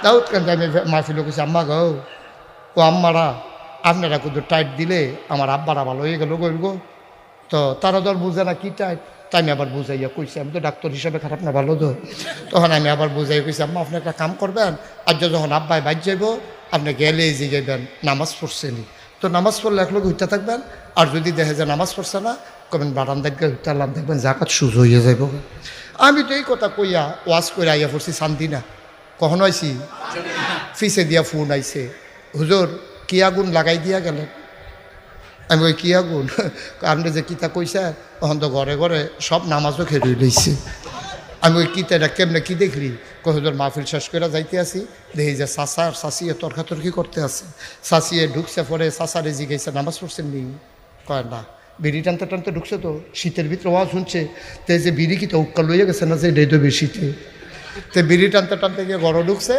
Out কেন আমি মাহফিল কইছি আম্মা গো ও আম্মারা আপনারা কিন্তু টাইট দিলে আমার আব্বারা ভালো হয়ে গেল গো। তো তারা ধর বুঝে না কি টাইট, তাই আমি আবার বুঝাইয়া কইছি, আমি তো ডাক্তার হিসাবে খারাপ না ভালো তো। তখন আমি আবার বুঝাই কইছি আম্মা আপনি একটা কাম করবেন, আজ যখন আব্বাই বাইর যাইব আপনি গেলে এই জিগাইবেন নামাজ পড়ছেনি, তো নামাজ পড়লে এক লোক হইতে থাকবেন। আর যদি দেখে যে নামাজ পড়ছে না কবেন বারান্দায় গিয়ে হইতে আল্লাহ দেখবেন জাকাত সুজ হইয়া যাইব। আমি তো এই কথা কইয়া ওয়াজ করে আইয়া পড়ছি শান্তি না, কখনো আইসি ফিসে দিয়া ফোন আইছে, হুজুর কি আগুন লাগাই দিয়া গেলেন। আমি ওই কি আগুন, আপনি যে কিতা কইছে তখন তো ঘরে ঘরে সব নামাজও খেয়ে লইছে। আমি ওই কিতা এটা কেমনে কি দেখলি, কহিদর মাহফিল শেষ করে যাইতে আসি, দেখি যে চাচা আর চাচিয়ে তর্কাতর্কি করতে আছে। চাচিয়ে ঢুকছে পরে চাচারে জিগাইছে নামাজ পড়ছেন নি, কয় না। বিড়ি টানতে টানতে ঢুকছে তো শীতের ভিতরে ওয়াজ শুনছে, তো যে বিড়ি কি তো উক্কা লইয়া গেছে না যে ডেটো বেশিতে, তো বিড়ি টানতে টানতে গিয়ে ঘরে ঢুকছে।